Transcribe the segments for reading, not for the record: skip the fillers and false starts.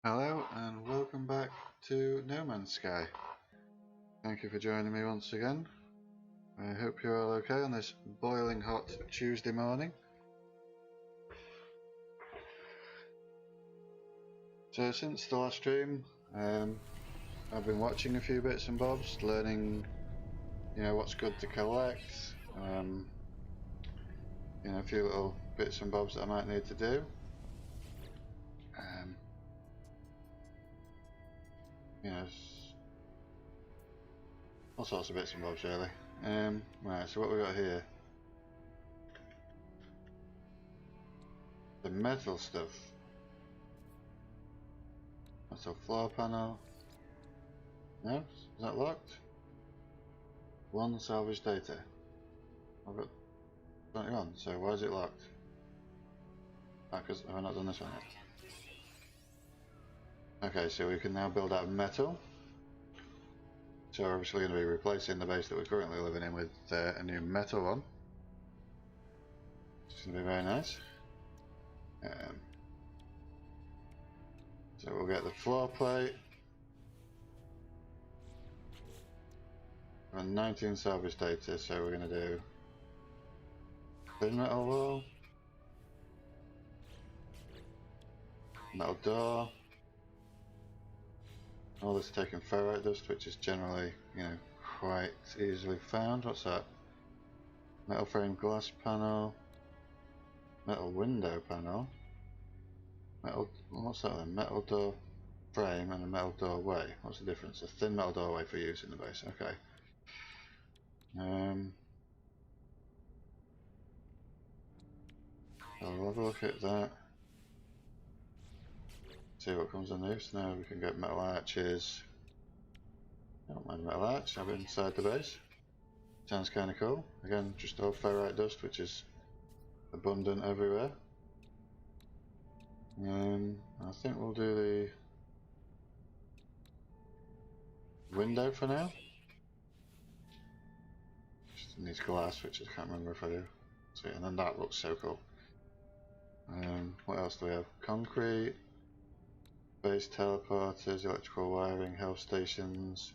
Hello and welcome back to No Man's Sky. Thank you for joining me once again. I hope you're all okay on this boiling hot Tuesday morning. So since the last stream, I've been watching a few bits and bobs, learning, what's good to collect, a few little bits and bobs that I might need to do. All sorts of bits and bobs really. Right, so what we got here? The metal stuff. Metal floor panel. No? Is that locked? One salvage data. I've got 21, so why is it locked? Because have I not done this one yet? Okay, so we can now build out metal. So we're obviously going to be replacing the base that we're currently living in with a new metal one. It's going to be very nice. So we'll get the floor plate. And 19 salvage data, so we're going to do thin metal wall, metal door. All this taking ferrite dust, which is generally, quite easily found. What's that? Metal frame glass panel, metal window panel, metal. What's that then? Metal door frame and a metal doorway. What's the difference? A thin metal doorway for use in the base. Okay. I'll have a look at that. See what comes on this. Now we can get metal arches. I don't mind metal arch. Have it inside the base. Sounds kind of cool. Again, just all ferrite dust, which is abundant everywhere. I think we'll do the window for now. Just needs glass, which I can't remember if I do. So, and then that looks so cool. What else do we have? Concrete, base teleporters, electrical wiring, health stations,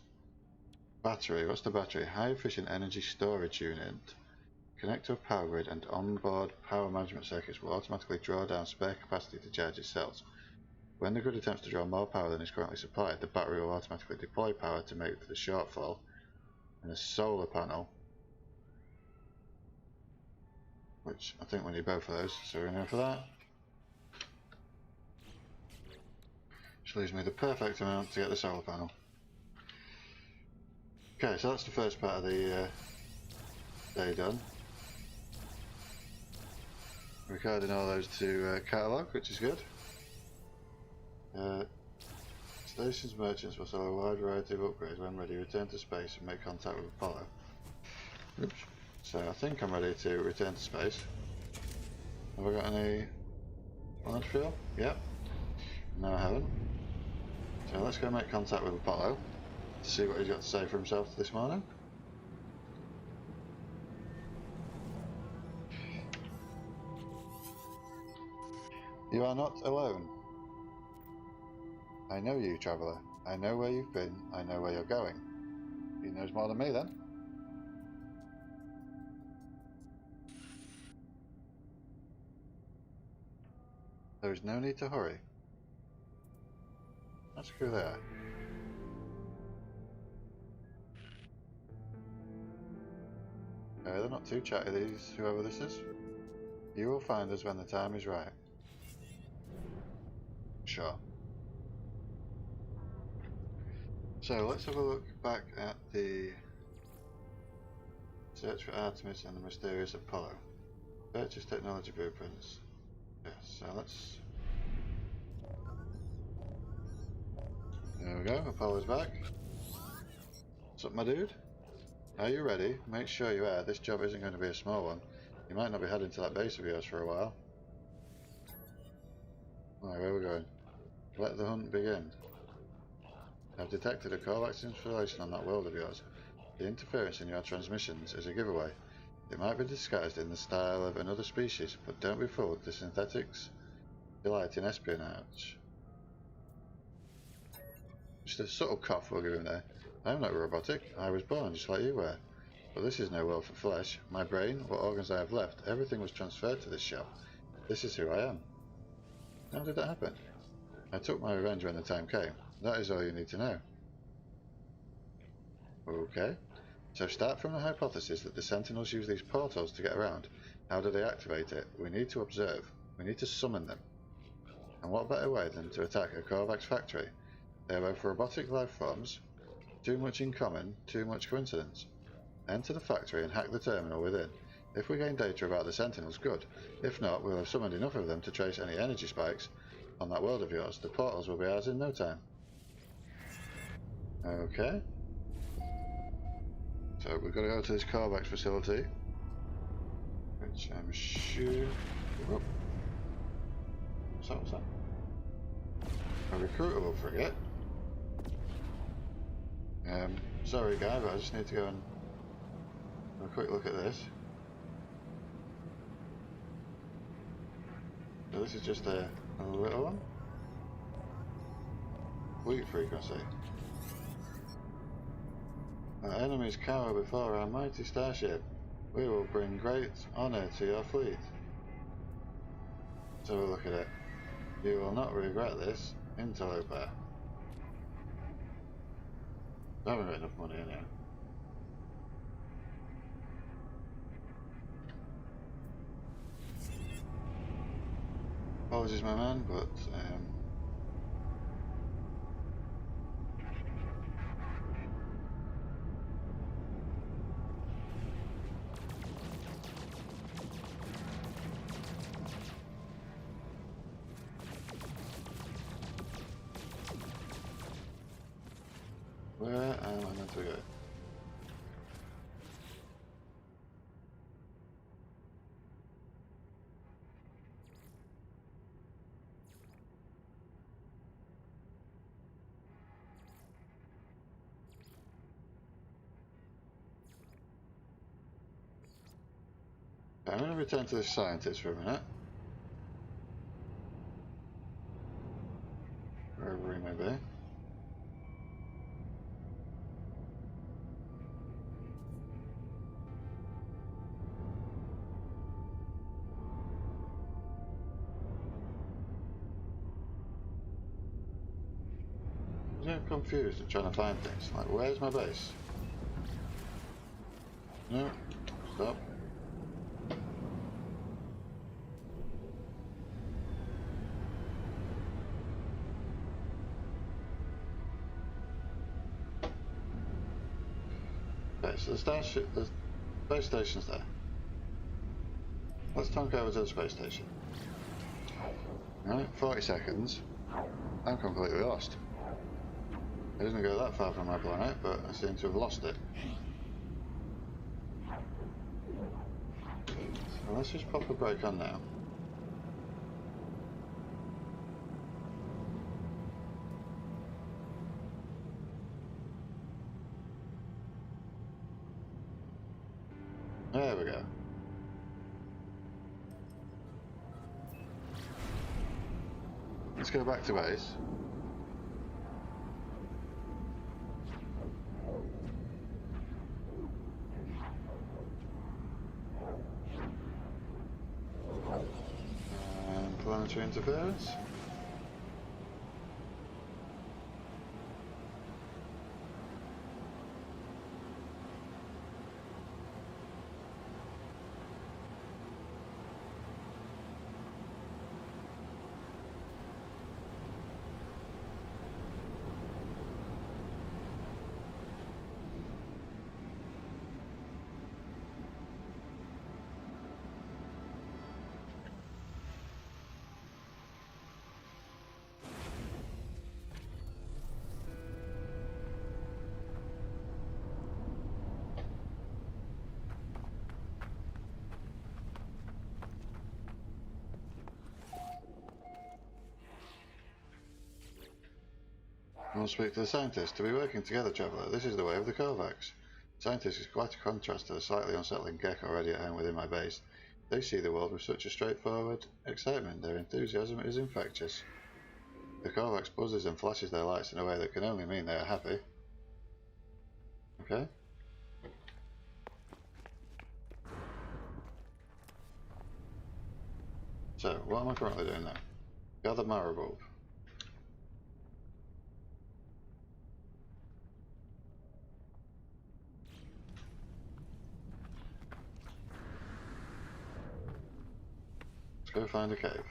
battery. What's the battery? High efficient energy storage unit. Connect to a power grid and onboard power management circuits will automatically draw down spare capacity to charge its cells. When the grid attempts to draw more power than is currently supplied, the battery will automatically deploy power to make the shortfall. And a solar panel, which I think we need both of those, so we're going to go for that. Which leaves me the perfect amount to get the solar panel. Okay, so that's the first part of the day done. Recording all those to catalogue, which is good. Stations merchants will sell a wide variety of upgrades. When ready, return to space and make contact with Apollo. Oops. So I think I'm ready to return to space. Have I got any launch fuel? Yep. No, I haven't. So let's go make contact with Apollo to see what he's got to say for himself this morning. You are not alone. I know you, traveller. I know where you've been. I know where you're going. He knows more than me then. There is no need to hurry. Let's go there. They're not too chatty, these, whoever this is. You will find us when the time is right. Sure. So let's have a look back at the search for Artemis and the mysterious Apollo. Purchase technology blueprints. Yes, so let's... There we go, Apollo's back. What's up, my dude? Are you ready? Make sure you are. This job isn't going to be a small one. You might not be heading to that base of yours for a while. Alright, where are we going? Let the hunt begin. I've detected a Corvax installation on that world of yours. The interference in your transmissions is a giveaway. It might be disguised in the style of another species, but don't be fooled. The synthetics delight in espionage. Just a subtle cough we'll give him there. I'm not robotic. I was born just like you were. But this is no world for flesh. My brain, what organs I have left, everything was transferred to this shell. This is who I am. How did that happen? I took my revenge when the time came. That is all you need to know. Okay. So start from the hypothesis that the Sentinels use these portals to get around. How do they activate it? We need to observe. We need to summon them. And what better way than to attack a Korvax factory? They are both robotic life forms. Too much in common, too much coincidence. Enter the factory and hack the terminal within. If we gain data about the Sentinels, good. If not, we'll have summoned enough of them to trace any energy spikes on that world of yours. The portals will be ours in no time. Okay. So we've got to go to this Korvax facility, which I'm sure... Oh. What's that? A recruitable frigate. Sorry guy, but I just need to go and have a quick look at this. So this is just a little one. Fleet frequency. Our enemies cower before our mighty starship. We will bring great honour to your fleet. So we'll look at it. You will not regret this, Interloper. I haven't got enough money in here. Apologies my man, but where am I meant to go? I'm going to return to this scientist for a minute. Wherever he may be. I'm confused and trying to find things. Like, where's my base? No, stop. Okay, so the space station's there. Let's tonk over to the space station. Alright, 40 seconds. I'm completely lost. It doesn't go that far from my planet, but I seem to have lost it. So let's just pop a break on now. There we go. Let's go back to base. And planetary interference. We'll speak to the scientist. To be working together, traveller, this is the way of the Korvax. The scientist is quite a contrast to the slightly unsettling Gek already at home within my base. They see the world with such a straightforward excitement. Their enthusiasm is infectious. The Korvax buzzes and flashes their lights in a way that can only mean they are happy. Okay. So, what am I currently doing now? Gather marrow bulb. Let's go find a cave.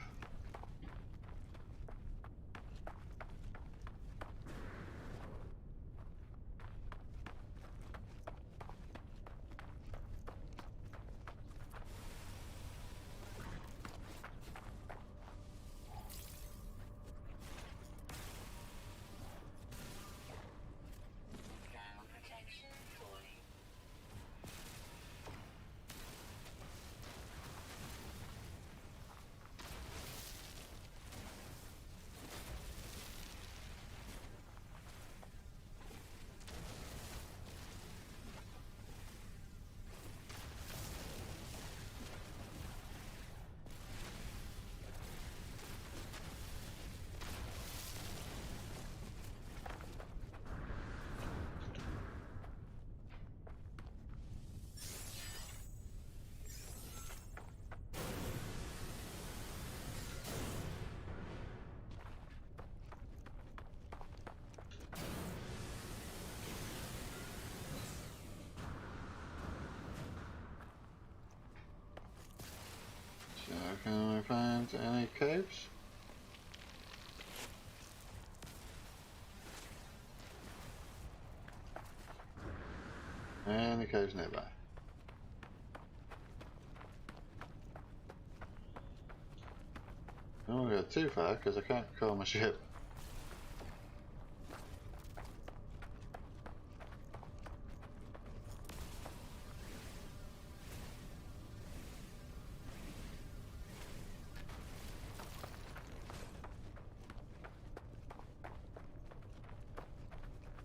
So, can I find any caves? Any caves nearby? I don't want to go too far because I can't call my ship.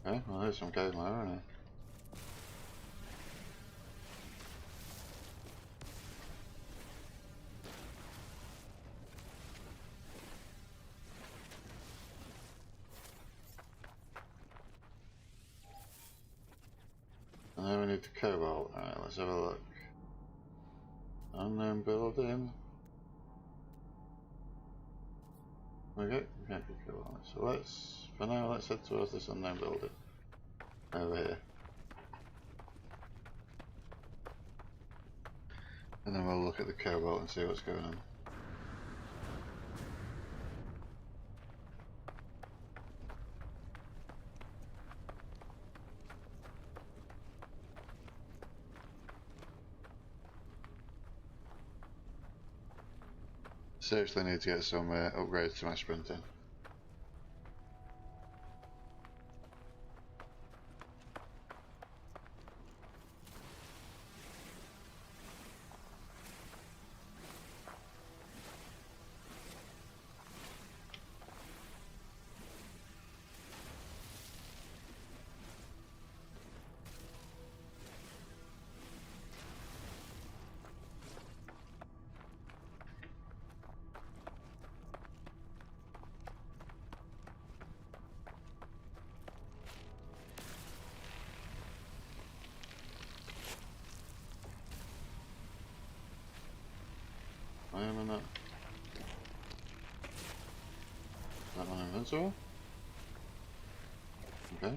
Okay, well there's some cave lava, isn't it? And then we need the cobalt. Alright, let's have a look. Unknown building. Okay, we can't get cobalt. So let's, for now, let's head towards this unknown building. Over here. And then we'll look at the cobalt and see what's going on. Seriously need to get some upgrades to my sprinting. I am in that. Is that my invincible? Okay.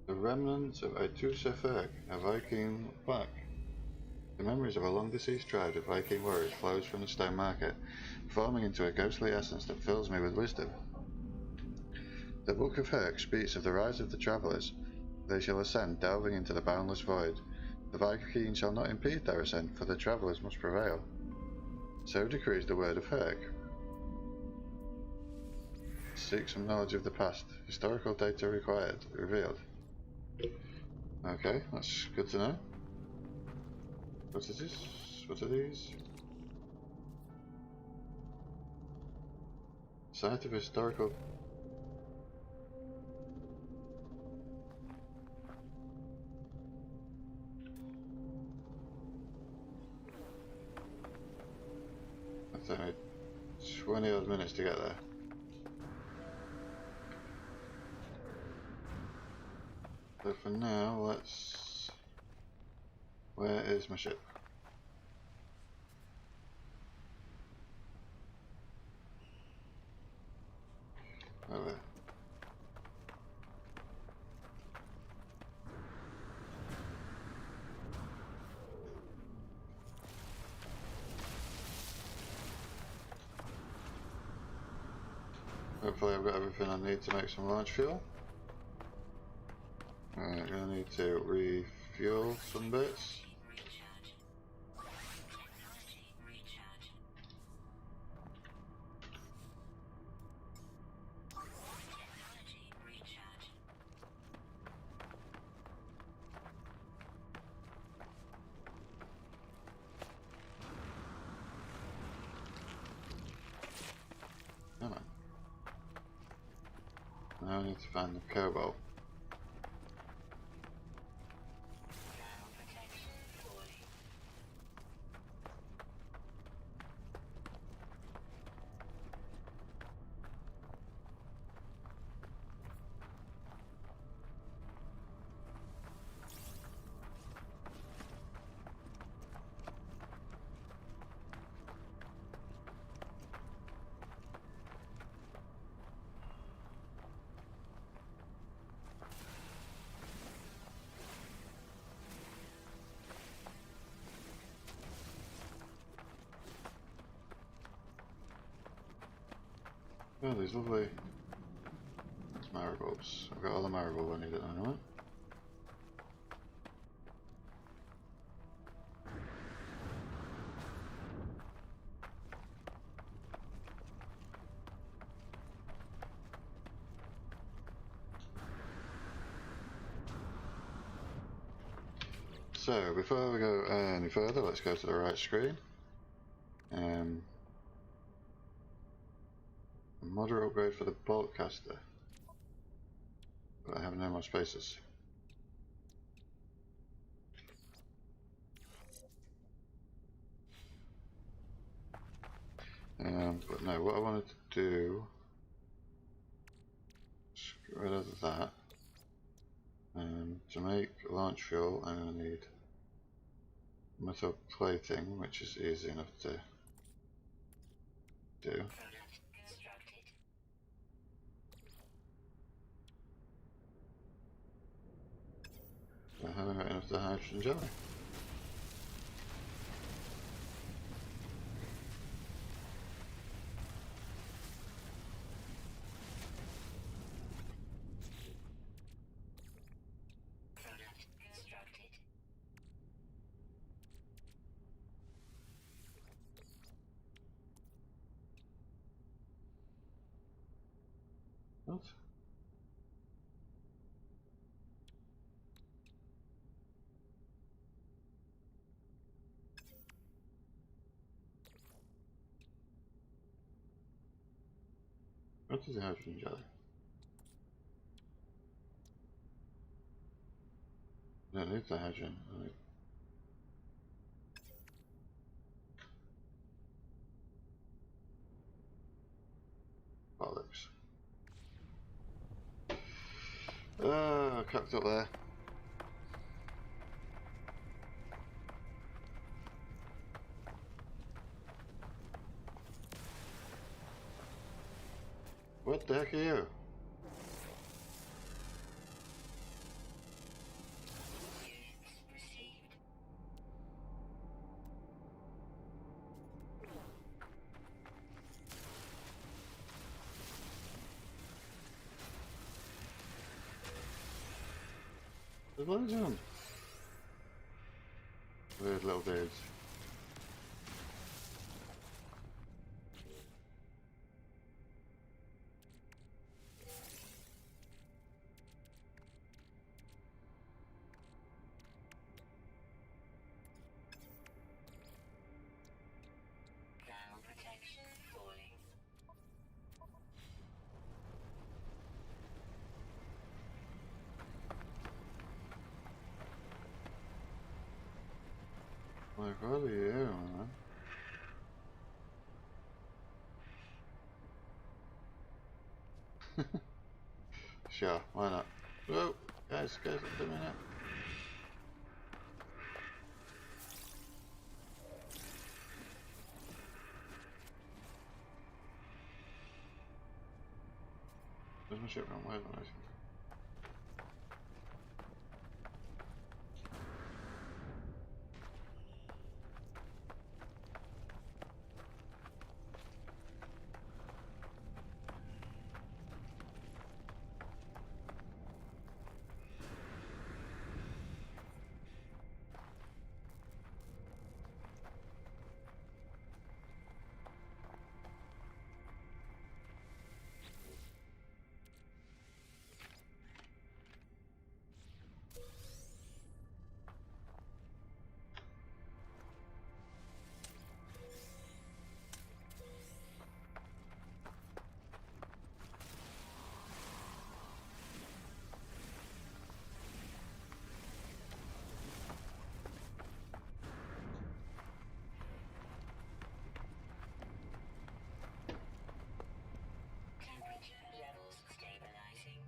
The remnants of Atusefek, a Viking plaque. The memories of a long-deceased tribe of Viking warriors flows from the stone market, forming into a ghostly essence that fills me with wisdom. The Book of Herc speaks of the rise of the travellers. They shall ascend, delving into the boundless void. The Vikings shall not impede their ascent, for the travellers must prevail. So decrees the word of Herc. Seek some knowledge of the past. Historical data revealed. Okay, that's good to know. What is this? What are these? Site of historical. That's only 20 odd minutes to get there. So for now, let's. Where is my ship? Over there. Hopefully I've got everything I need to make some launch fuel. I'm going to need to refuel some bits. Come on. Now I need to find the cobalt. Oh, these lovely marigolds. I've got all the marigold I need at the moment. So, before we go any further, let's go to the right screen. Moderate upgrade for the bolt caster. But I have no more spaces. But no, what I wanted to do, just get rid of that. To make launch fuel, I'm going to need metal plating, which is easy enough to do. I haven't got enough of the hydrogen jelly. What? What is the hydrogen jelly? I don't need the hydrogen. I need bollocks. Oh, cocked up there. What the heck are you? There's loads of them. Weird little dudes. Thermal protection falling. Like, what are you, man? Sure, why not? Whoa, guys, a minute. Where's my ship gone? Where's my ship? Temperature levels stabilizing.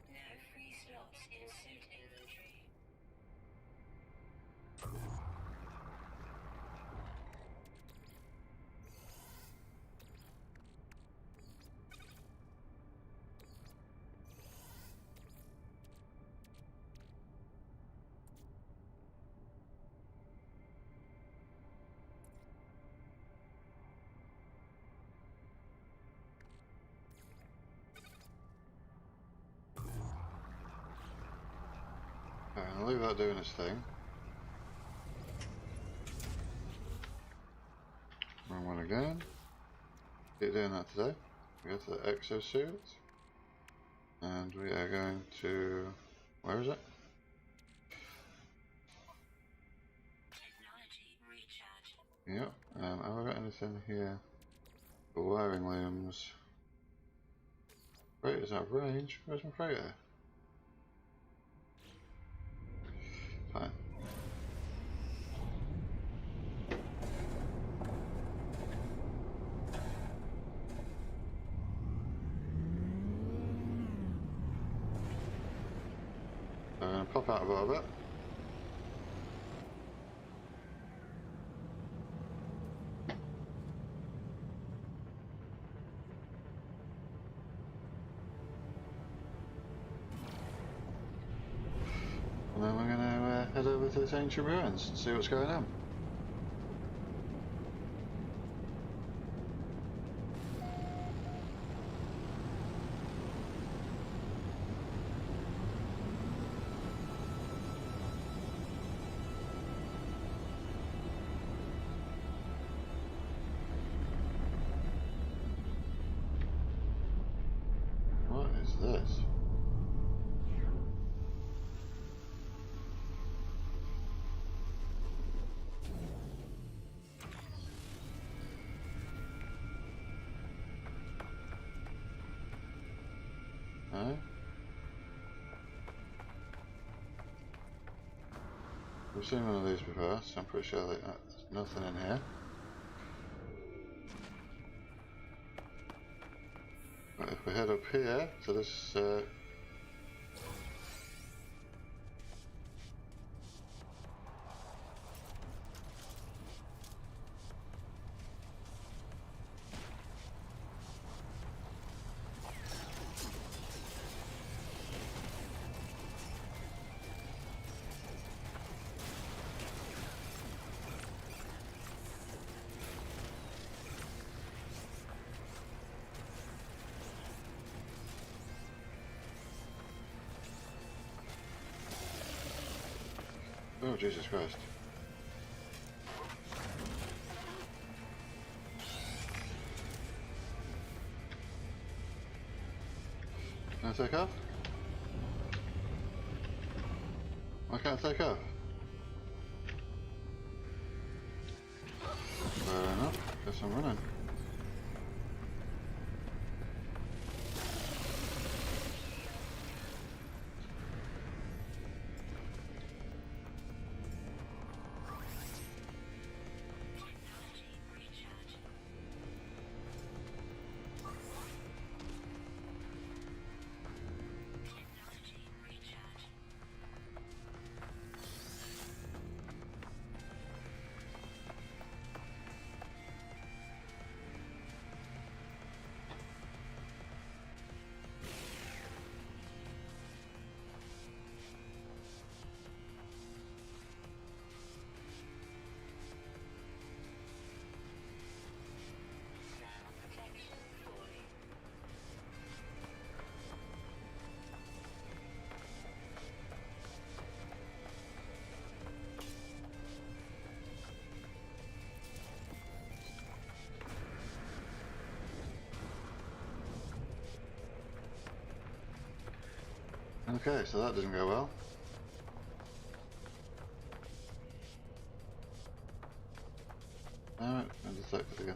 No free slots in suit inventory. Alright, I'll leave that doing its thing. Wrong one again. Keep doing that today. We go to the exosuit. And we are going to... where is it? Technology recharge. Yep. Have I got anything here for wiring looms? Freighter's out of range. Where's my freighter? Fine. I'm going to pop out of orbit. And then we're going to head over to this ancient ruins and see what's going on. What is this? No? We've seen one of these before, so I'm pretty sure that there's nothing in here. head up here to this. Oh, Jesus Christ. Can I take off? Why can't I take off? Fair enough. Guess I'm running. Technology recharge. Technology recharge. Protection fully. Okay, so that didn't go well. Alright, I'm detected again.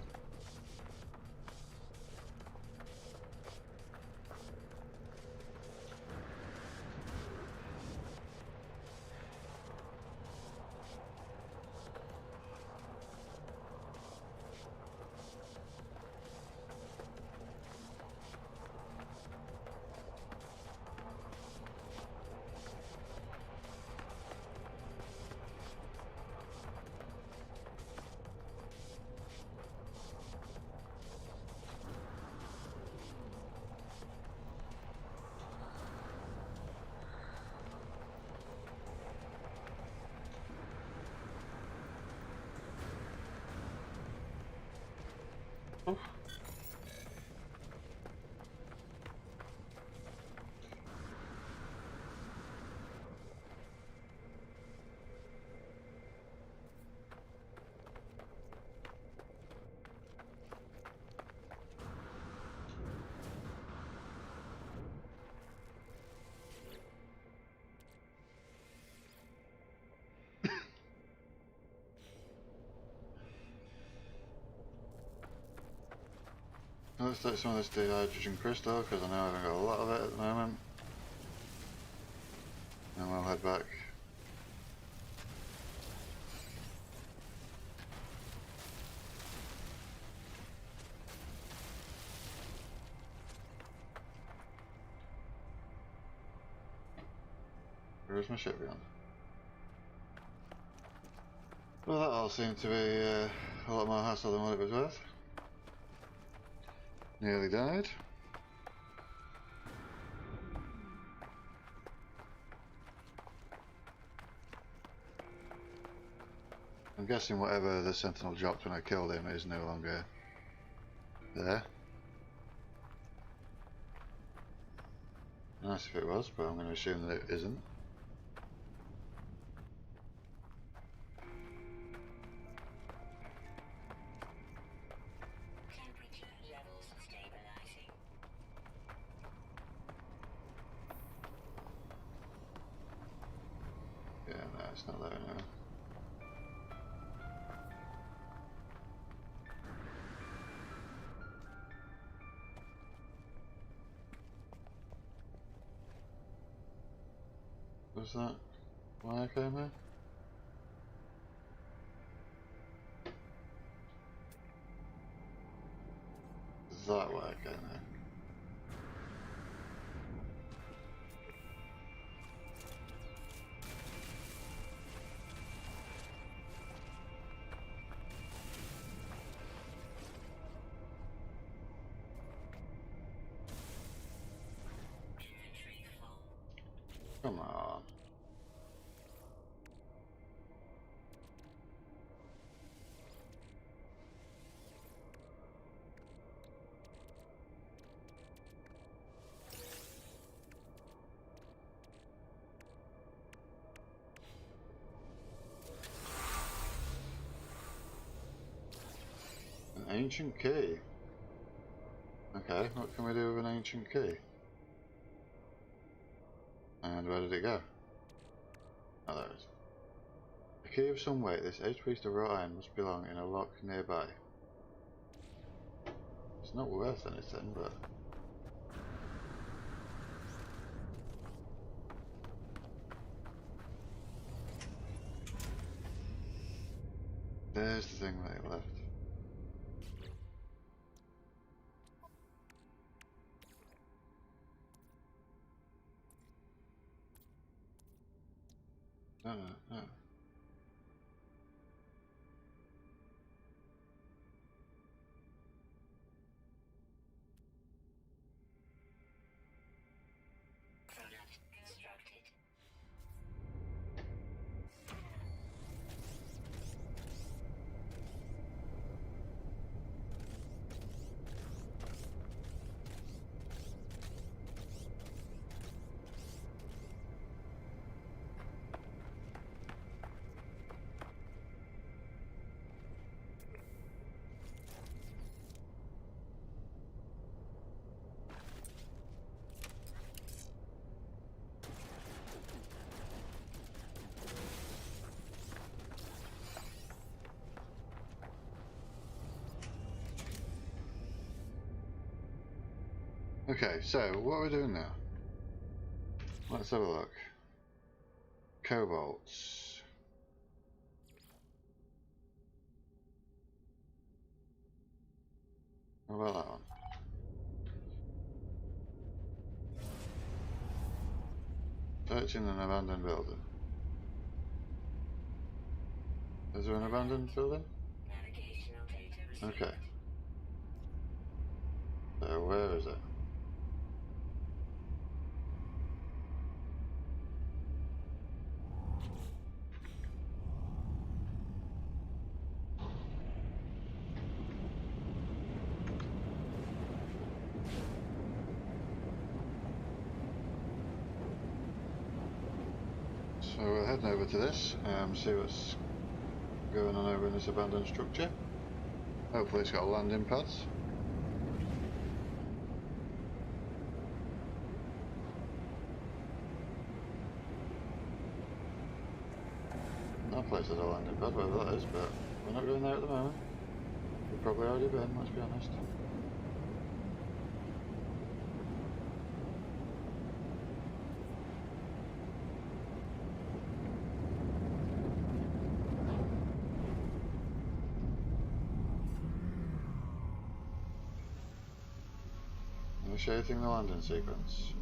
Oof. Let's take some of this dihydrogen crystal because I know I haven't got a lot of it at the moment. And we'll head back. Where's my ship gone? Well, that all seemed to be a lot more hassle than what it was worth. Nearly died. I'm guessing whatever the Sentinel dropped when I killed him is no longer there. Nice if it was, but I'm going to assume that it isn't. Temperature levels stabilizing. Yeah, no, it's not there now. Was that why I came here? Is that why I came here? Come on. An ancient key. Okay, what can we do with an ancient key? And where did it go? Oh, there it is. A key of some weight. This aged piece of wrought iron must belong in a lock nearby. It's not worth anything, but... There's the thing that it left. No. Product constructed. Okay, so what are we doing now? Let's have a look. Cobalts. What about that one? Searching an abandoned building. Is there an abandoned building? Navigational data received. Okay. So where is it? So we're heading over to this, see what's going on over in this abandoned structure. Hopefully it's got landing pads. That place has a landing pad, whatever that is, but we're not going there at the moment. We've probably already been, let's be honest. Initiating the landing sequence.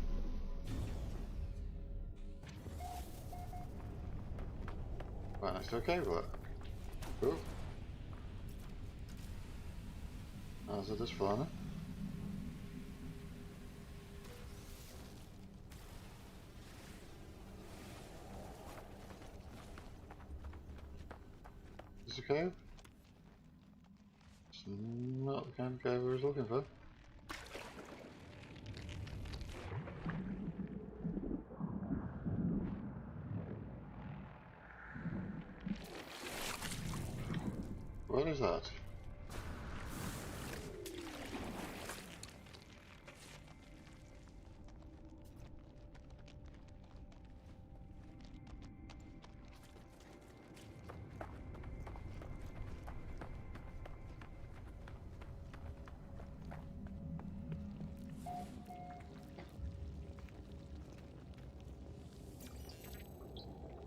Right next to a cable. Ooh. Hazardous fauna. Is this a cave? It's not the kind of cave I was looking for. What is that?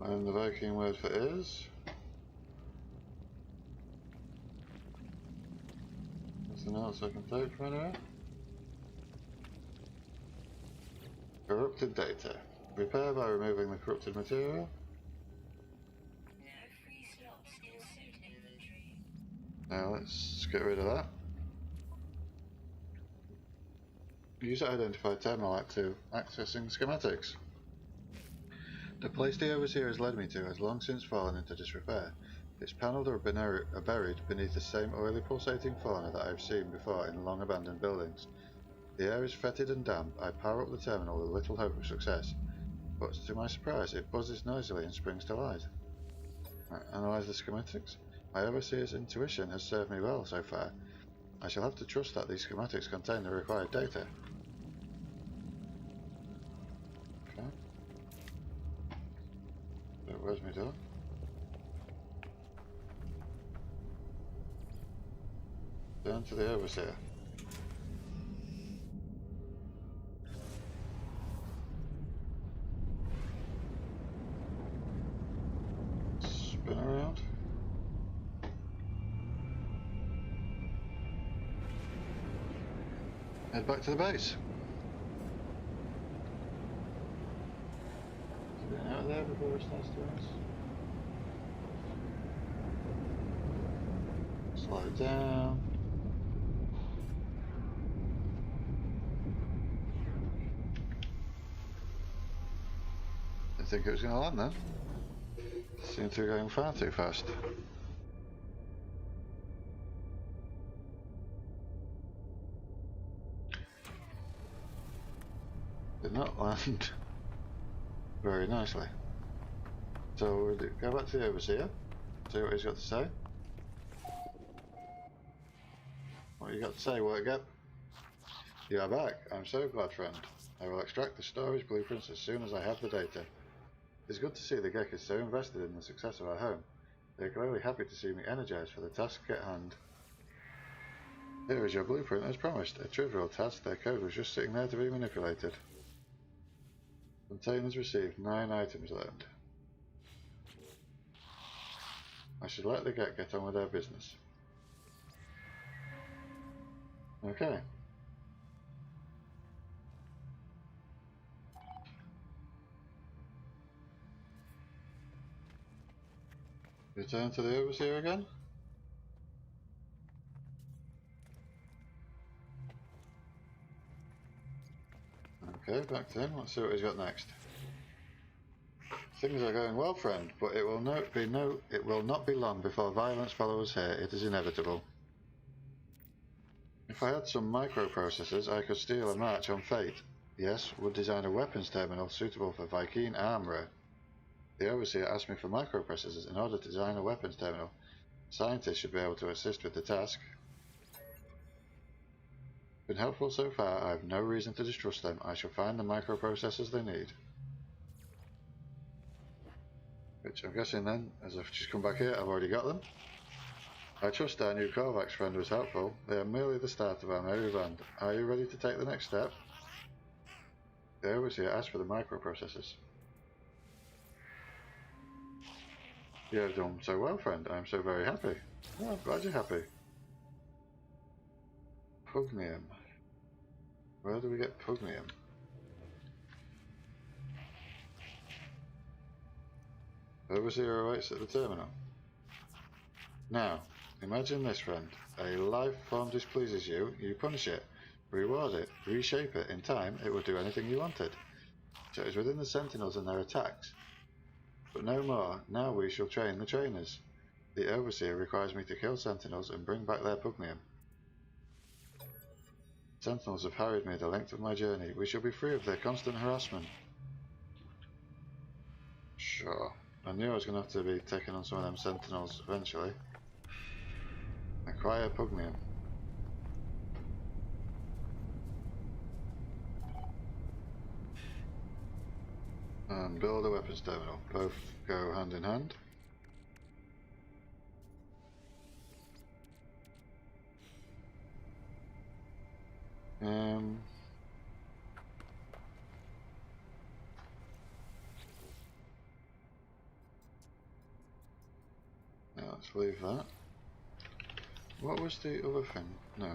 And the Viking word for is? Nothing else I can take from anywhere? Corrupted data. Repair by removing the corrupted material. No free slots in suit inventory. Now let's get rid of that. User identified terminal active accessing schematics. The place the Overseer has led me to has long since fallen into disrepair. It's panelled or buried beneath the same oily pulsating fauna that I have seen before in long abandoned buildings. The air is fetid and damp. I power up the terminal with little hope of success, but to my surprise it buzzes noisily and springs to life. Analyse the schematics. My Overseer's intuition has served me well so far. I shall have to trust that these schematics contain the required data. Okay. So where's my door? Down to the Overseer. Spin around. Head back to the base. Get out of there before it starts to rise. Slow down. Didn't think it was going to land then. Seemed to be going far too fast. Did not land very nicely. So we'll go back to the Overseer, see what he's got to say. What you got to say, Workgap? You are back. I'm so glad, friend. I will extract the storage blueprints as soon as I have the data. It's good to see the Gek is so invested in the success of our home. They are clearly happy to see me energized for the task at hand. Here is your blueprint as promised. A trivial task, their code was just sitting there to be manipulated. Containers received, 9 items learned. I should let the Gek get on with their business. Okay. Return to the Overseer again. Okay, back to him. Let's see what he's got next. Things are going well, friend, but it will not be long before violence follows here. It is inevitable. If I had some microprocessors, I could steal a march on Fate. Yes, would design a weapons terminal suitable for Vy'keen armourer. The Overseer asked me for microprocessors in order to design a weapons terminal. Scientists should be able to assist with the task. Been helpful so far, I have no reason to distrust them. I shall find the microprocessors they need. Which I'm guessing then, as I've just come back here, I've already got them. I trust our new Korvax friend was helpful. They are merely the start of our merry band. Are you ready to take the next step? The Overseer asked for the microprocessors. You have done so well, friend. I am so very happy. Oh, I'm glad you're happy. Pugnium. Where do we get Pugnium? Overseer awaits at the terminal. Now, imagine this, friend. A life form displeases you, you punish it, reward it, reshape it. In time, it will do anything you wanted. So it is within the Sentinels and their attacks. But no more. Now we shall train the trainers. The Overseer requires me to kill Sentinels and bring back their Pugnium. Sentinels have harried me the length of my journey. We shall be free of their constant harassment. Sure. I knew I was going to have to be taking on some of them Sentinels eventually. Acquire Pugnium. And build a weapons terminal. Both go hand in hand. Now let's leave that. What was the other thing? No.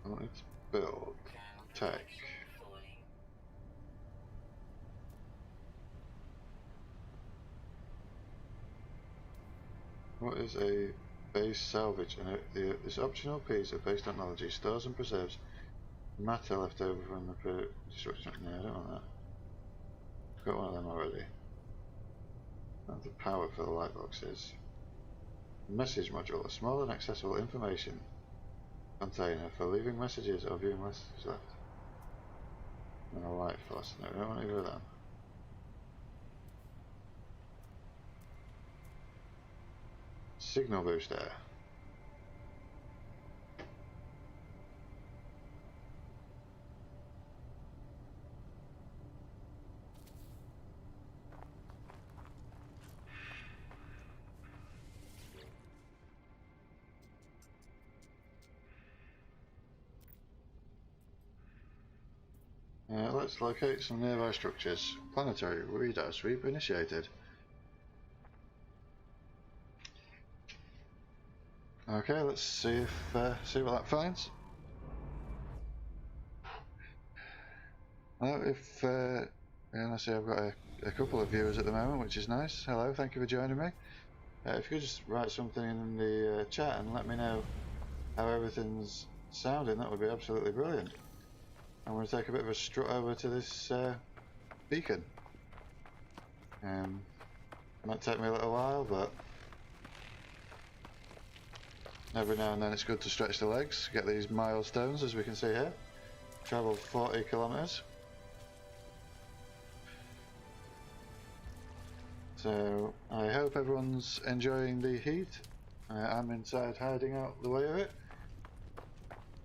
I wanted to build tech. What is a base salvage? And this optional piece of base technology stores and preserves matter left over from the destruction. No, I don't want that. I've got one of them already. That's the power for the light boxes. Message module, a small and accessible information container for leaving messages or viewing messages left. And a light force. No, we don't want to do that. Signal booster. Let's locate some nearby structures. Planetary radar sweep initiated. Okay, let's see see what that finds. Well, I see I've got a couple of viewers at the moment, which is nice. Hello, thank you for joining me. If you could just write something in the chat and let me know how everything's sounding, that would be absolutely brilliant. I'm going to take a bit of a strut over to this beacon. Might take me a little while, but every now and then it's good to stretch the legs, get these milestones as we can see here. Travel 40 kilometers. So I hope everyone's enjoying the heat. I'm inside hiding out the way of it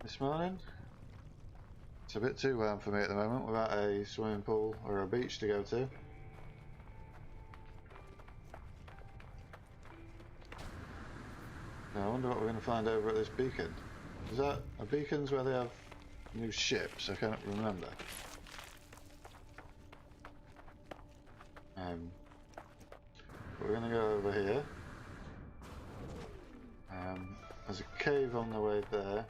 this morning. It's a bit too warm for me at the moment without a swimming pool or a beach to go to. Now I wonder what we're going to find over at this beacon. Is that a beacon's where they have new ships? I can't remember. We're going to go over here. There's a cave on the way there.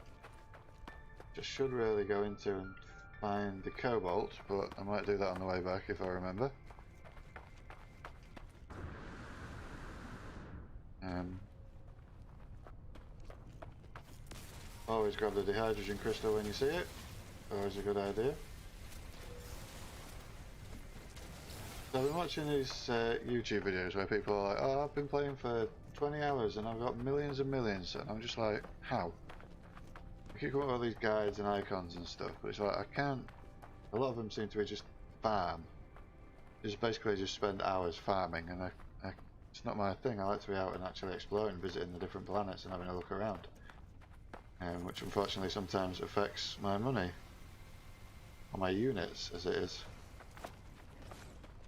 Just should really go into and find the cobalt, but I might do that on the way back if I remember. Always grab the dehydrogen crystal when you see it. Always a good idea. So I've been watching these YouTube videos where people are like, oh, I've been playing for 20 hours and I've got millions and millions, and I'm just like, how? I keep coming up with all these guides and icons and stuff, but it's like, I can't, a lot of them seem to be just farm. Just basically just spend hours farming, and it's not my thing. I like to be out and actually exploring, visiting the different planets and having a look around. Which unfortunately sometimes affects my money, or my units as it is.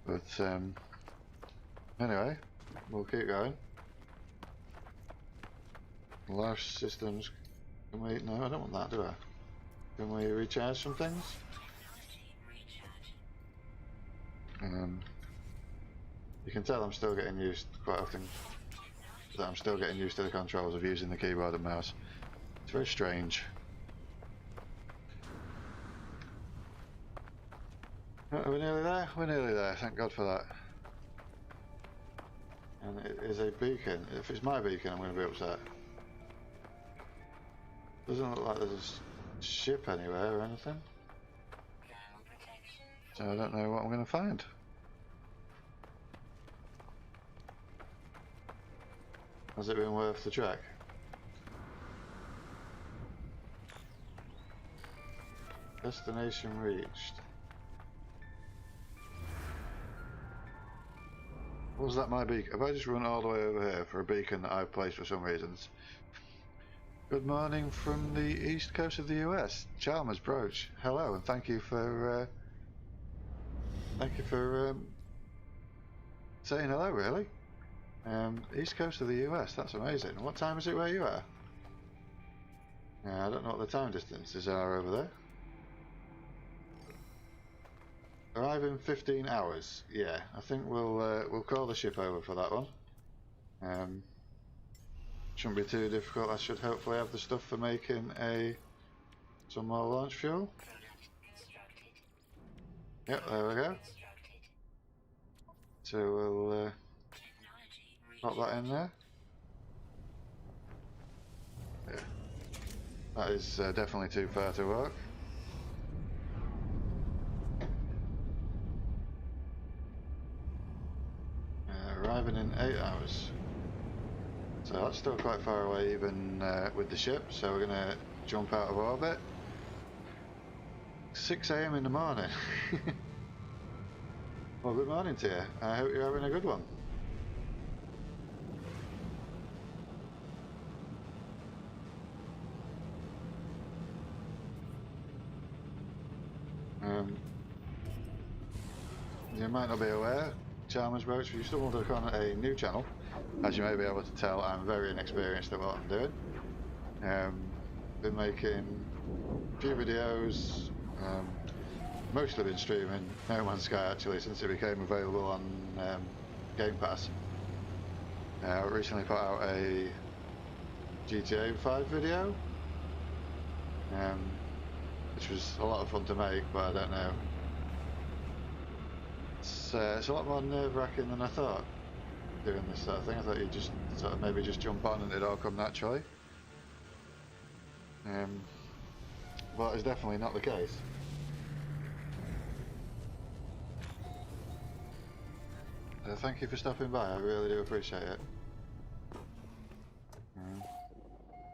But anyway, we'll keep going. Large systems. Can we? No, I don't want that, do I? Can we recharge some things? You can tell I'm still getting used quite often. That I'm still getting used to the controls of using the keyboard and mouse. It's very strange. Are we nearly there? We're nearly there, thank God for that. And it is a beacon. If it's my beacon, I'm going to be upset. Doesn't look like there's a ship anywhere or anything. So I don't know what I'm going to find. Has it been worth the trek? Destination reached. Was that my beacon? Have I just run all the way over here for a beacon that I've placed for some reasons? Good morning from the east coast of the US, Chalmers Broach. Hello, and thank you for saying hello. Really, east coast of the US. That's amazing. What time is it where you are? I don't know what the time distances are over there. Arrive in 15 hours. Yeah, I think we'll call the ship over for that one. Shouldn't be too difficult. I should hopefully have the stuff for making some more launch fuel. Yep, there we go. So we'll pop that in there. Yeah, that is definitely too far to walk. still quite far away even with the ship, so we're going to jump out of orbit. 6 AM in the morning. Well, good morning to you. I hope you're having a good one. You might not be aware, Chalmers Broach, you stumbled upon a new channel. As you may be able to tell, I'm very inexperienced at what I'm doing. Been making a few videos, mostly been streaming No Man's Sky actually since it became available on Game Pass. I recently put out a GTA 5 video, which was a lot of fun to make, but I don't know. It's a lot more nerve-wracking than I thought doing this sort of thing. I thought you'd just sort of maybe just jump on and it'd all come naturally. But it's definitely not the case. Thank you for stopping by, I really do appreciate it.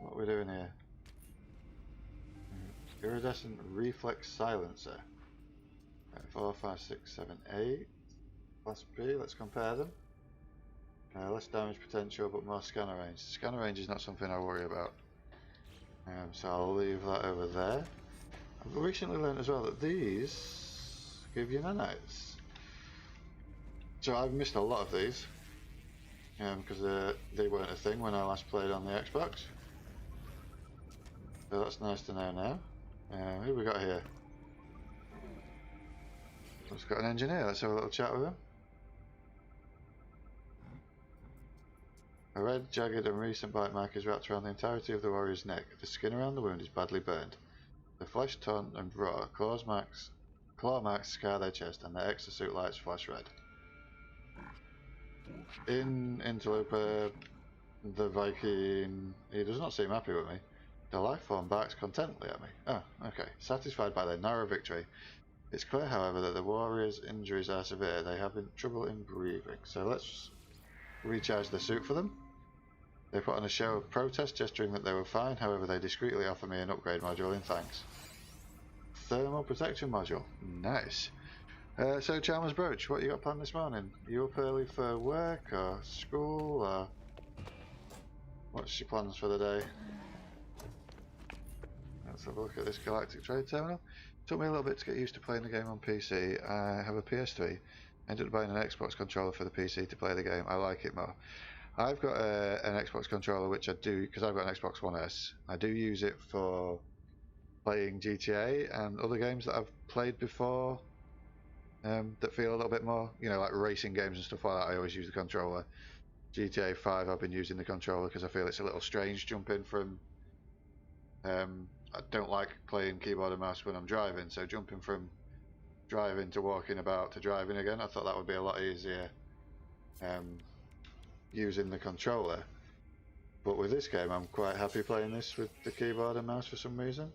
What are we doing here? Iridescent reflex silencer. 4, 5, 6, 7, 8. Class B, let's compare them. Less damage potential but more scanner range. Scanner range is not something I worry about. So I'll leave that over there. I've recently learned as well that these give you nanites. So I've missed a lot of these because they weren't a thing when I last played on the Xbox. So that's nice to know now. Who have we got here? We've got an engineer, let's have a little chat with him. A red, jagged and recent bite mark is wrapped around the entirety of the warrior's neck. The skin around the wound is badly burned. The flesh torn and raw, claw marks scar their chest and their exosuit lights flash red. In Interloper, the Viking, he does not seem happy with me. The life form barks contentedly at me. Oh, okay. Satisfied by their narrow victory. It's clear, however, that the warriors' injuries are severe. They have trouble in breathing. So let's recharge the suit for them. They put on a show of protest, gesturing that they were fine. However, they discreetly offer me an upgrade module in thanks. Thermal protection module. Nice. So Chalmers Broach, what you got planned this morning? You up early for work or school or what's your plans for the day? Let's have a look at this Galactic Trade Terminal. Took me a little bit to get used to playing the game on PC. I have a PS3. Ended up buying an Xbox controller for the PC to play the game. I like it more. I've got an Xbox controller which I do, because I've got an Xbox One S. I do use it for playing GTA and other games that I've played before that feel a little bit more, you know, like racing games and stuff like that. I always use the controller. GTA 5 I've been using the controller because I feel it's a little strange jumping from I don't like playing keyboard and mouse when I'm driving, so jumping from driving to walking about to driving again, I thought that would be a lot easier using the controller. But with this game I'm quite happy playing this with the keyboard and mouse for some reason.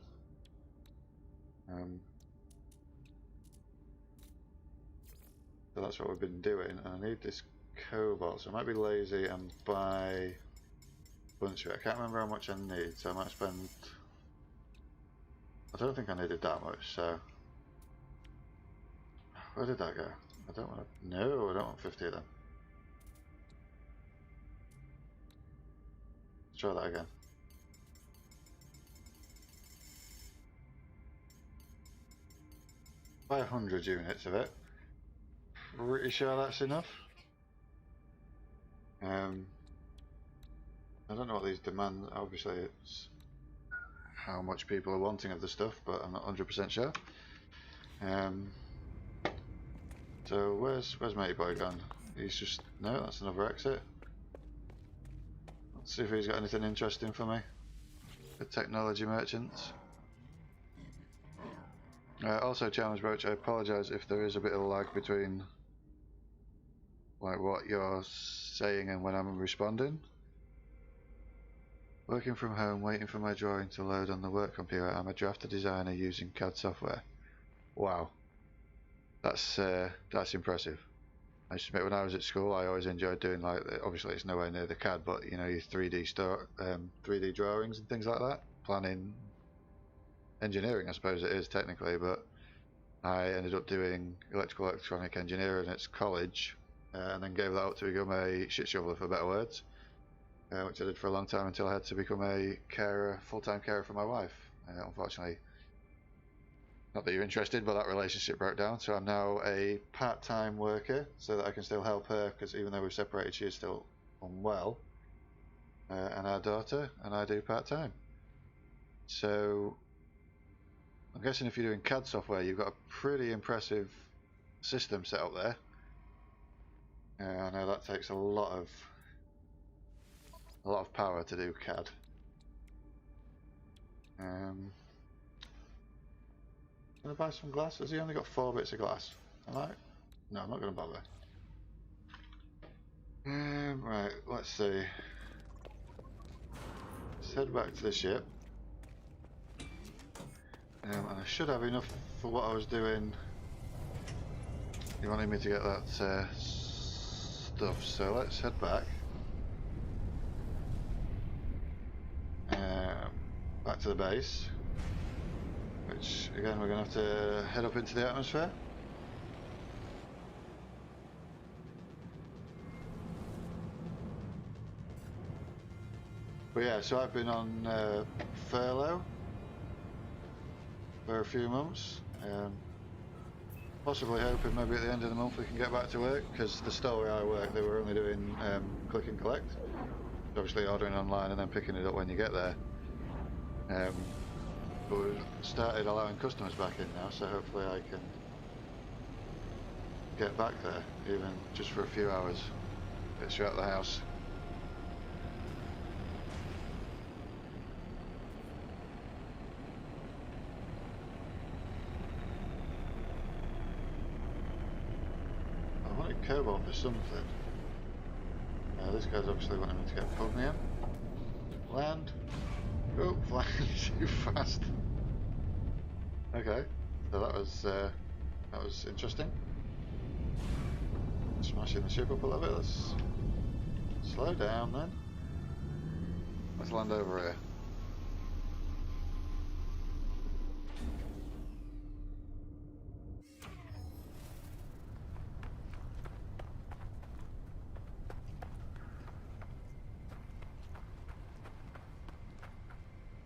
So that's what we've been doing, and I need this cobalt, so I might be lazy and buy a bunch of it. I can't remember how much I need, so I might spend... I don't think I needed that much, so... Where did that go? I don't want to... No, I don't want 50 of them. Let's try that again. Buy 100 units of it. Pretty sure that's enough. I don't know what these demand. Obviously, it's how much people are wanting of the stuff, but I'm not 100% sure. So where's Matey Boy gone? He's just no. That's another exit. Let's see if he's got anything interesting for me. The technology merchants. Also, Chalmers Broach, I apologise if there is a bit of lag between like what you're saying and when I'm responding. Working from home, waiting for my drawing to load on the work computer. I'm a drafter designer using CAD software. Wow, that's impressive. I used to admit when I was at school, I always enjoyed doing like, obviously it's nowhere near the CAD, but you know, your 3D drawings and things like that, planning, engineering, I suppose it is technically, but I ended up doing electronic engineering at college, and then gave that up to become a shit shoveler, for better words, which I did for a long time until I had to become a carer, full-time carer for my wife. Unfortunately, not that you're interested, but that relationship broke down, so I'm now a part-time worker so that I can still help her, because even though we've separated, she is still unwell, and our daughter, and I do part-time. So I'm guessing if you're doing CAD software, you've got a pretty impressive system set up there. I know that takes a lot of power to do CAD. Gonna buy some glass? Has he only got 4 bits of glass? Am I? No, I'm not gonna bother. Right, let's see. Let's head back to the ship. And I should have enough for what I was doing. You wanted me to get that stuff, so let's head back. Back to the base. Which, again, we're going to have to head up into the atmosphere. But yeah, so I've been on furlough for a few months. Possibly hoping maybe at the end of the month we can get back to work, because the store where I work, they were only doing click and collect. Obviously ordering online and then picking it up when you get there. But we've started allowing customers back in now, so hopefully I can get back there, even just for a few hours. Get straight out the house. I wanted cobalt for something. This guy's obviously wanting me to get Pugnium. Land. Oh, flying too fast. Okay, so that was interesting. Smashing the ship up a little bit. Let's slow down then. Let's land over here.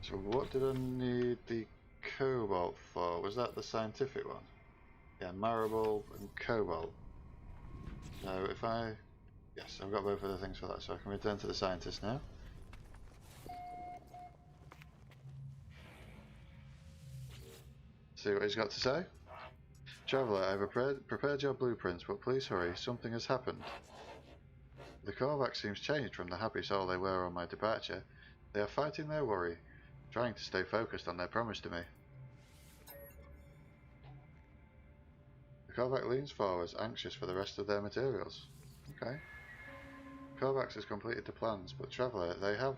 So what did I need the cobalt for? Was that the scientific one? Yeah, marble and cobalt. So if yes, I've got both of the things for that, so I can return to the scientist now. See what he's got to say. Traveller, I've prepared your blueprints, but please hurry, something has happened. The Korvax seems changed from the happy soul they were on my departure. They are fighting their worry, trying to stay focused on their promise to me. The Korvax leans forwards, anxious for the rest of their materials. Okay. Korvax has completed the plans, but Traveller,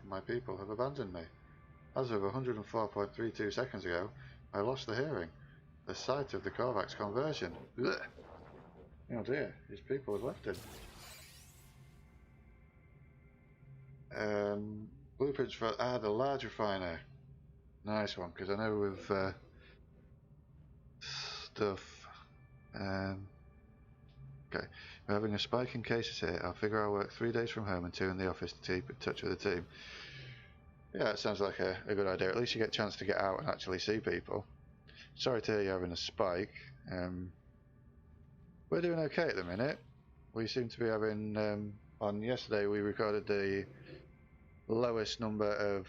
my people have abandoned me. As of 104.32 seconds ago, I lost the hearing. The site of the Korvax conversion. Blech. Oh dear, his people have left him. Blueprints for the large refiner. Nice one, because I know with stuff. Okay, we're having a spike in cases here. I'll figure I'll work 3 days from home and 2 in the office to keep in touch with the team. Yeah, it sounds like a good idea. At least you get a chance to get out and actually see people. Sorry to hear you're having a spike. We're doing okay at the minute. We seem to be having, on yesterday we recorded the lowest number of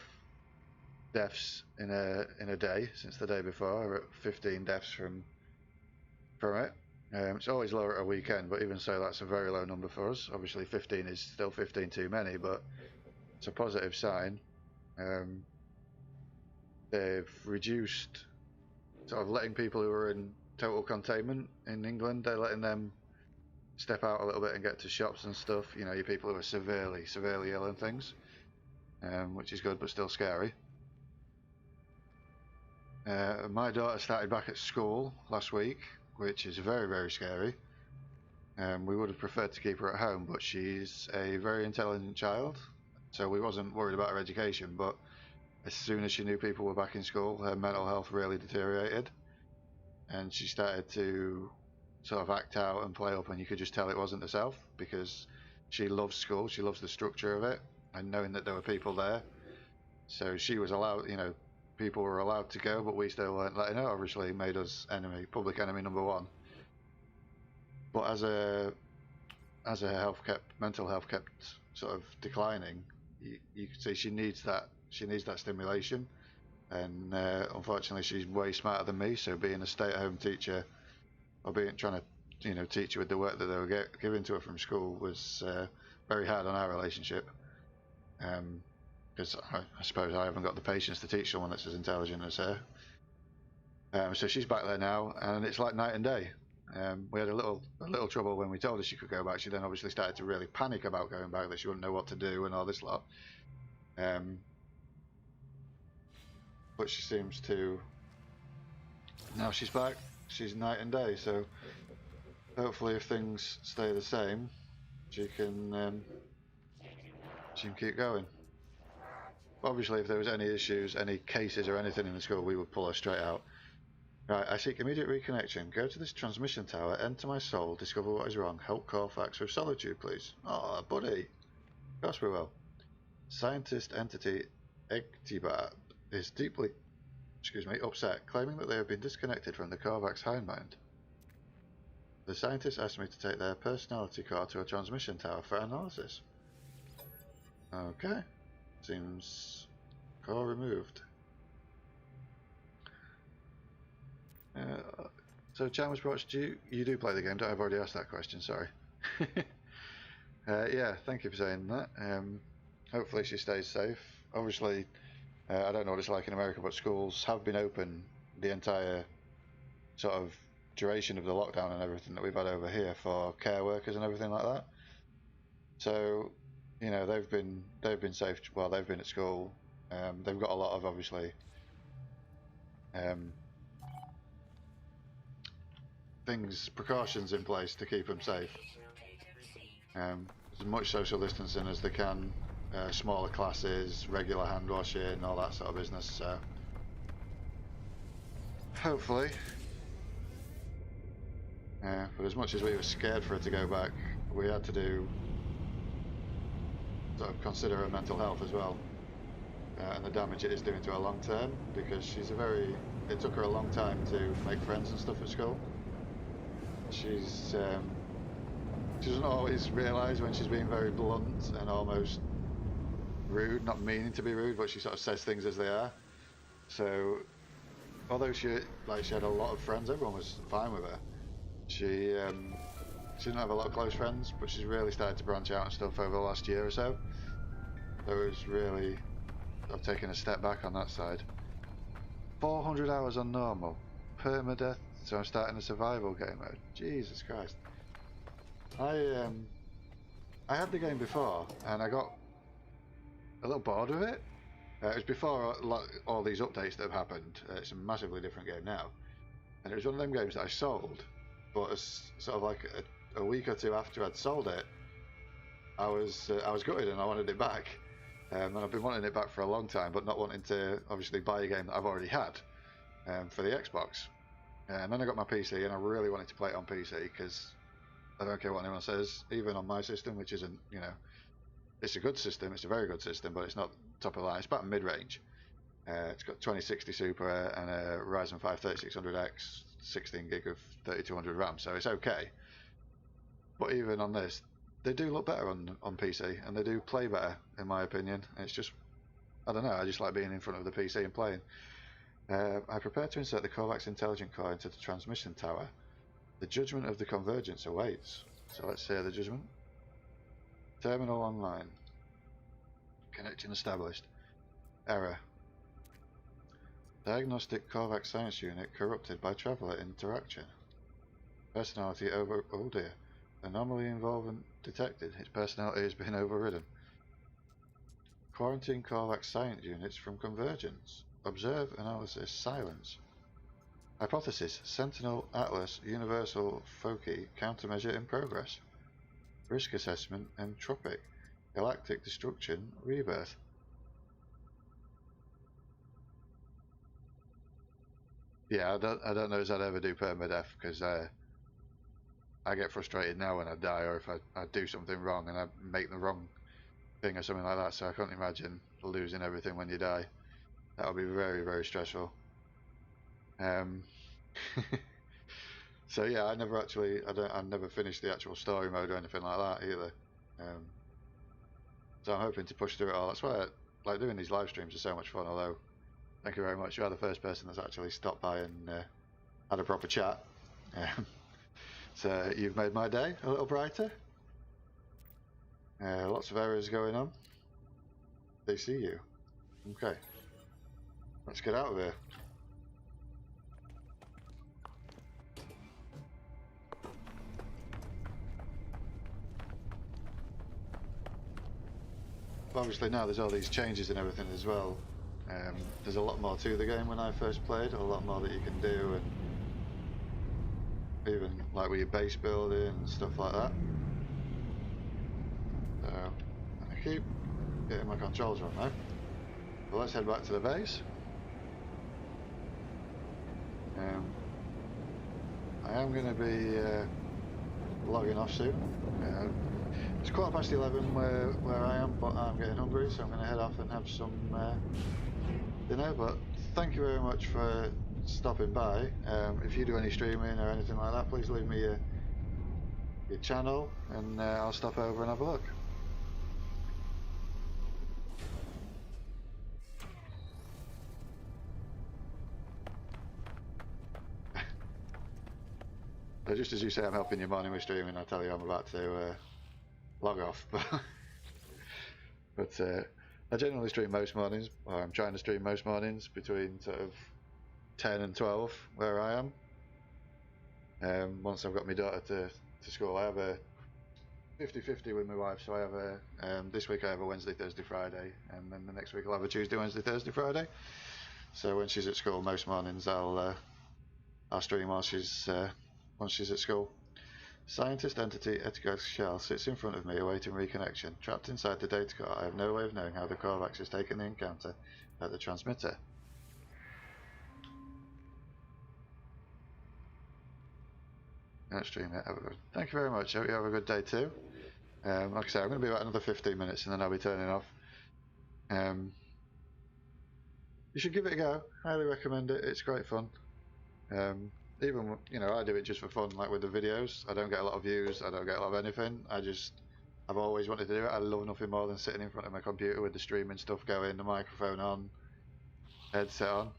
deaths in a day since the day before. We're at 15 deaths from it. It's always lower at a weekend, but even so, that's a very low number for us. Obviously 15 is still 15 too many, but it's a positive sign. They've reduced sort of letting people who are in total containment in England, they're letting them step out a little bit and get to shops and stuff. You know, your people who are severely ill and things, which is good but still scary. My daughter started back at school last week, which is very, very scary. We would have preferred to keep her at home, but she's a very intelligent child, so we wasn't worried about her education. But as soon as she knew people were back in school, her mental health really deteriorated, and she started to sort of act out and play up, and you could just tell it wasn't herself, because she loves school, she loves the structure of it, and knowing that there were people there. So she was allowed, you know, people were allowed to go, but we still weren't letting her. Obviously, made us enemy, public enemy number one. But as her mental health kept sort of declining, you could see she needs that stimulation, and unfortunately, she's way smarter than me. So being a stay-at-home teacher, or trying to, you know, teach her with the work that they were giving to her from school was very hard on our relationship. Because I suppose I haven't got the patience to teach someone that's as intelligent as her. So she's back there now, and it's like night and day. We had a little trouble when we told her she could go back. She then obviously started to really panic about going back, that she wouldn't know what to do and all this lot. But she seems to, now she's back, she's night and day. So hopefully, if things stay the same, she can keep going. Obviously, if there was any issues, any cases or anything in the school, we would pull her straight out. Right, I seek immediate reconnection. Go to this transmission tower, enter my soul, discover what is wrong. Help Corfax with Solitude, please. Oh, buddy. Of course we will. Scientist entity Ectibad is deeply, upset, claiming that they have been disconnected from the Corvax hindmind. The scientists asked me to take their personality core to a transmission tower for analysis. Okay. Seems core removed. So Chalmers Watch, you do play the game? I've already asked that question, sorry. Yeah, thank you for saying that. Hopefully she stays safe. Obviously, I don't know what it's like in America, but schools have been open the entire sort of duration of the lockdown and everything that we've had over here for care workers and everything like that. So, you know, they've been safe while they've been at school. They've got a lot of, obviously, precautions in place to keep them safe. As much social distancing as they can, smaller classes, regular hand washing, all that sort of business. So hopefully, but as much as we were scared for her to go back, we had to sort of consider her mental health as well, and the damage it is doing to her long term, because it took her a long time to make friends and stuff at school. She doesn't always realise when she's being very blunt and almost rude, not meaning to be rude, but she sort of says things as they are. So although she had a lot of friends, everyone was fine with her. She didn't have a lot of close friends, but she's really started to branch out and stuff over the last year or so. So it was really, I've taken a step back on that side. 400 hours on normal, permadeath. So I'm starting a survival game mode. Jesus Christ. I had the game before, and I got a little bored of it. It was before all these updates that have happened. It's a massively different game now, and it was one of them games that I sold. But as sort of like a week or two after I'd sold it, I was gutted and I wanted it back. And I've been wanting it back for a long time, but not wanting to obviously buy a game that I've already had for the Xbox. And then I got my PC, and I really wanted to play it on PC, because I don't care what anyone says, even on my system, which isn't, you know, it's a good system, it's a very good system, but it's not top of the line, it's about mid-range. It's got 2060 Super and a Ryzen 5 3600X, 16 gig of 3200 RAM, so it's okay. But even on this, they do look better on PC, and they do play better, in my opinion. And it's just, I don't know, I just like being in front of the PC and playing. I prepare to insert the Corvax Intelligent Core into the transmission tower. The judgment of the convergence awaits. So let's hear the judgment. Terminal online. Connection established. Error. Diagnostic Corvax Science Unit corrupted by traveller interaction. Personality over... Oh dear. Anomaly involvement detected. Its personality has been overridden. Quarantine Corvax Science Units from convergence. Observe, analysis, silence. Hypothesis: Sentinel, Atlas, Universal, Foci, Countermeasure in progress. Risk assessment: Entropic, Galactic destruction, Rebirth. Yeah, I don't know if I'd ever do permadeath because I get frustrated now when I die, or if I do something wrong and I make the wrong thing or something like that. So I can't imagine losing everything when you die. That would be very, very stressful. So yeah, I never finished the actual story mode or anything like that either. So I'm hoping to push through it all. That's why like doing these live streams are so much fun. Although, thank you very much. You are the first person that's actually stopped by and had a proper chat. So you've made my day a little brighter. Lots of errors going on. They see you. Okay. Let's get out of here. Obviously now there's all these changes and everything as well. There's a lot more to the game when I first played, a lot more that you can do, and even like with your base building and stuff like that. So I keep getting my controls wrong now. Well, let's head back to the base. I am going to be logging off soon. It's 11:15 where I am, but I'm getting hungry, so I'm going to head off and have some dinner. But thank you very much for stopping by. If you do any streaming or anything like that, please leave me your channel, and I'll stop over and have a look. So just as you say I'm helping your morning with streaming, I tell you I'm about to log off. But I generally stream most mornings, or I'm trying to stream most mornings between sort of 10 and 12 where I am. Once I've got my daughter to school, I have a 50-50 with my wife, so I have a this week I have a Wednesday, Thursday, Friday, and then the next week I'll have a Tuesday, Wednesday, Thursday, Friday. So when she's at school, most mornings I'll stream while she's once she's at school. Scientist entity Etigos Shell sits in front of me awaiting reconnection. Trapped inside the data core, I have no way of knowing how the Korvax has taken the encounter at the transmitter. Let's stream it. Thank you very much. Hope you have a good day too. Like I say, I'm going to be about another 15 minutes and then I'll be turning off. You should give it a go. Highly recommend it. It's great fun. Even, you know, I do it just for fun, like with the videos. I don't get a lot of views, I don't get a lot of anything. I've always wanted to do it. I love nothing more than sitting in front of my computer with the streaming stuff going, the microphone on, headset on.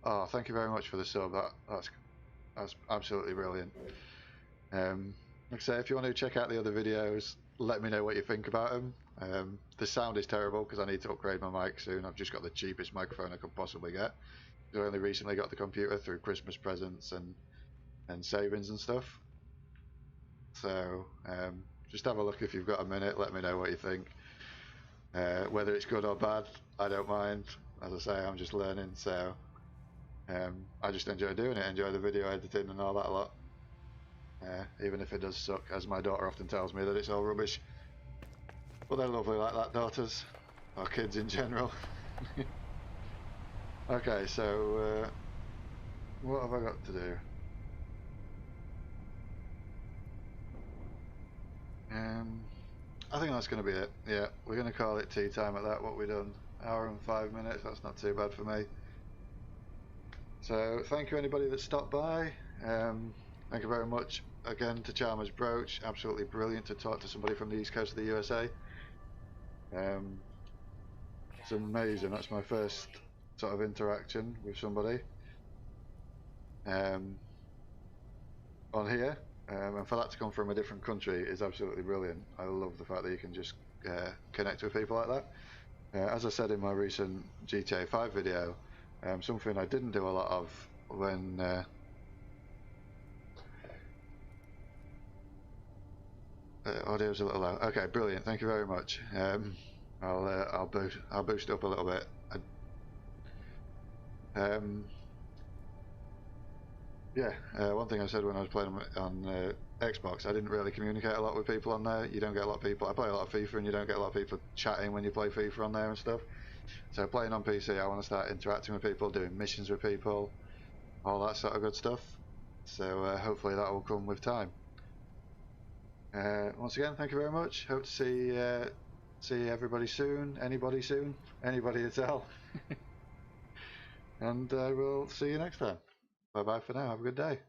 Oh, thank you very much for the sub. That's absolutely brilliant. Like I say, if you want to check out the other videos, let me know what you think about them. The sound is terrible because I need to upgrade my mic soon. I've just got the cheapest microphone I could possibly get. I only recently got the computer through Christmas presents and savings and stuff. So just have a look if you've got a minute. Let me know what you think. Whether it's good or bad, I don't mind. As I say, I'm just learning, so I just enjoy doing it. Enjoy the video editing and all that a lot. Even if it does suck, as my daughter often tells me that it's all rubbish. But they're lovely like that, daughters, or kids in general. Okay, so what have I got to do? I think that's going to be it. Yeah, we're going to call it tea time at that. What we've done, hour and 5 minutes. That's not too bad for me. So thank you anybody that stopped by. Thank you very much again to Chalmers Broach. Absolutely brilliant to talk to somebody from the east coast of the USA. It's amazing. That's my first sort of interaction with somebody on here, and for that to come from a different country is absolutely brilliant. I love the fact that you can just connect with people like that. As I said in my recent GTA 5 video, something I didn't do a lot of when audio's a little low. Okay, brilliant. Thank you very much. I'll boost up a little bit. Yeah, one thing I said when I was playing on Xbox, I didn't really communicate a lot with people on there. You don't get a lot of people. I play a lot of FIFA, and you don't get a lot of people chatting when you play FIFA on there and stuff. So playing on PC, I want to start interacting with people, doing missions with people, all that sort of good stuff. So hopefully that will come with time. Once again, thank you very much. Hope to see everybody soon. Anybody soon? Anybody at all? And we'll see you next time. Bye bye for now. Have a good day.